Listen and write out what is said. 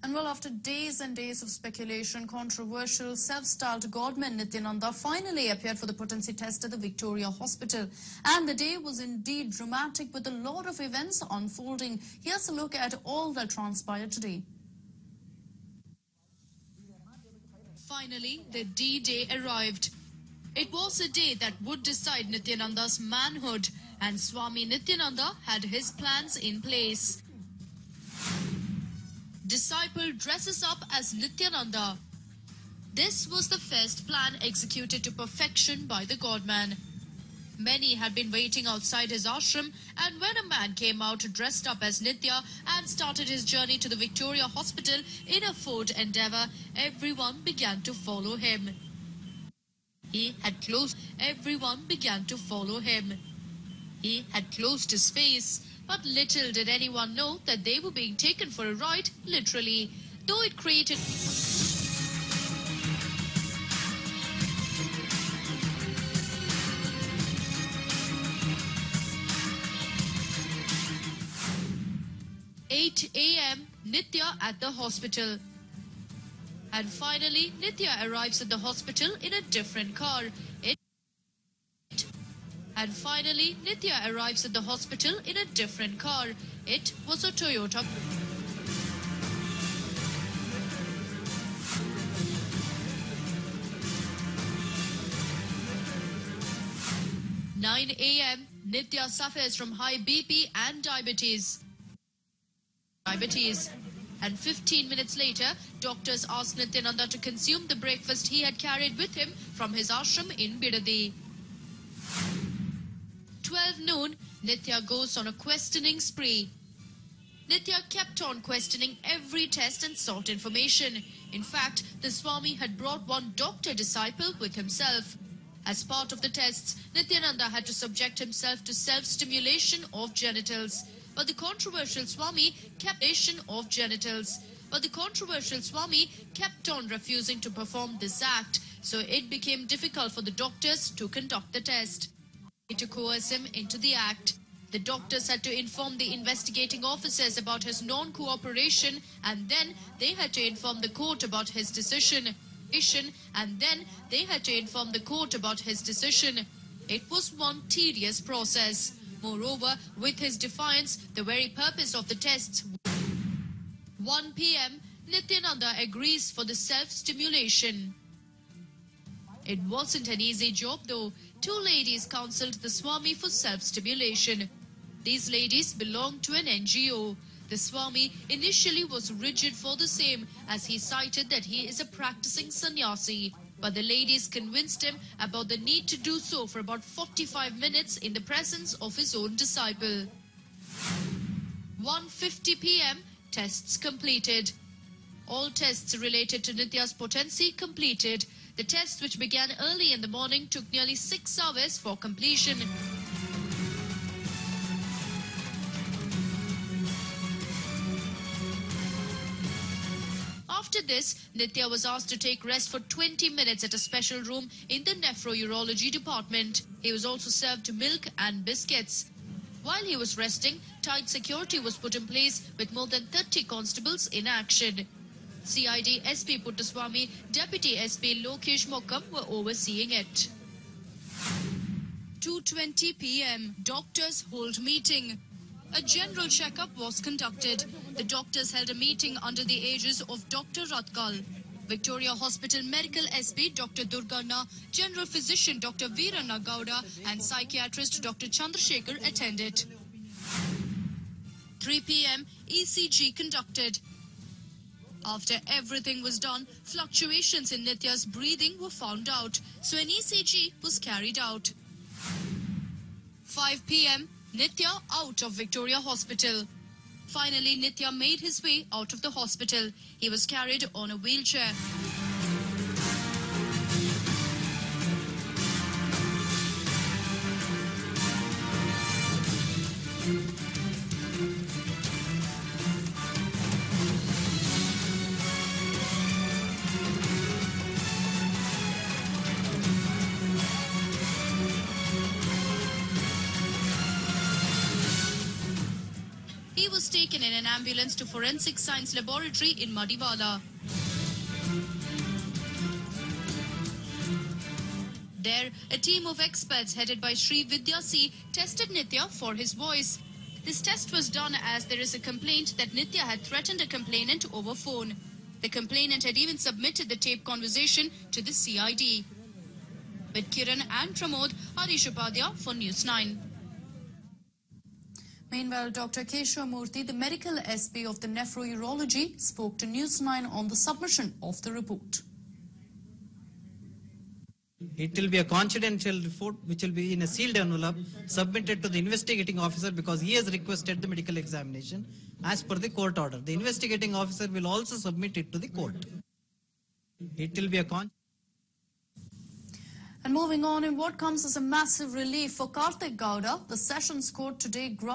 And well, after days and days of speculation, controversial self-styled godman Nityananda finally appeared for the potency test at the Victoria Hospital. And the day was indeed dramatic with a lot of events unfolding. Here's a look at all that transpired today. Finally, the D-Day arrived. It was a day that would decide Nityananda's manhood, and Swami Nityananda had his plans in place. Disciple dresses up as Nityananda. This was the first plan executed to perfection by the godman. Many had been waiting outside his ashram, and when a man came out dressed up as Nitya and started his journey to the Victoria Hospital in a Ford Endeavour, everyone began to follow him. Everyone began to follow him. He had closed his face, but little did anyone know that they were being taken for a ride, literally, though it created... ...8 a.m. Nitya at the hospital. And finally, Nitya arrives at the hospital in a different car. It was a Toyota. 9 a.m. Nitya suffers from high BP and diabetes. And 15 minutes later, doctors asked Nityananda to consume the breakfast he had carried with him from his ashram in Bidadi. 12 noon, Nitya goes on a questioning spree. Nitya kept on questioning every test and sought information. In fact, the Swami had brought one doctor disciple with himself. As part of the tests, Nityananda had to subject himself to self-stimulation of genitals. But the controversial Swami kept on refusing to perform this act, so it became difficult for the doctors to conduct the test. To coerce him into the act. The doctors had to inform the investigating officers about his non-cooperation, and then they had to inform the court about his decision. It was one tedious process. Moreover, with his defiance, the very purpose of the tests. 1 p.m., Nityananda agrees for the self-stimulation. It wasn't an easy job though. 2 ladies counseled the Swami for self-stimulation. These ladies belonged to an NGO. The Swami initially was rigid for the same, as he cited that he is a practicing sannyasi. But the ladies convinced him about the need to do so for about 45 minutes in the presence of his own disciple. 1:50 p.m. Tests completed. All tests related to Nitya's potency completed. The test, which began early in the morning, took nearly 6 hours for completion. After this, Nitya was asked to take rest for 20 minutes at a special room in the nephrology department. He was also served milk and biscuits. While he was resting, tight security was put in place with more than 30 constables in action. CID SP Puttaswamy, Deputy SP Lokesh Mokkam were overseeing it. 2:20 p.m. Doctors hold meeting. A general checkup was conducted. The doctors held a meeting under the aegis of Dr. Ratkal. Victoria Hospital Medical SP Dr. Durganna, General Physician Dr. Veeranna Gowda and Psychiatrist Dr. Chandrasekhar attended. 3 p.m. ECG conducted. After everything was done, fluctuations in Nitya's breathing were found out, so an ECG was carried out. 5 p.m. Nitya out of Victoria Hospital. Finally, Nitya made his way out of the hospital. He was carried on a wheelchair. He was taken in an ambulance to Forensic Science Laboratory in Madiwala. There, a team of experts headed by Sri Vidya C tested Nitya for his voice. This test was done as there is a complaint that Nitya had threatened a complainant over phone. The complainant had even submitted the tape conversation to the CID. With Kiran and Pramod, Harish Upadhyay for News 9. Meanwhile, Dr. Keshwa Murthy, the medical SP of the Nephrourology, spoke to News 9 on the submission of the report. It will be a confidential report which will be in a sealed envelope submitted to the investigating officer because he has requested the medical examination as per the court order. The investigating officer will also submit it to the court. It will be a And moving on, in what comes as a massive relief for Karthik Gowda, the Sessions Court today granted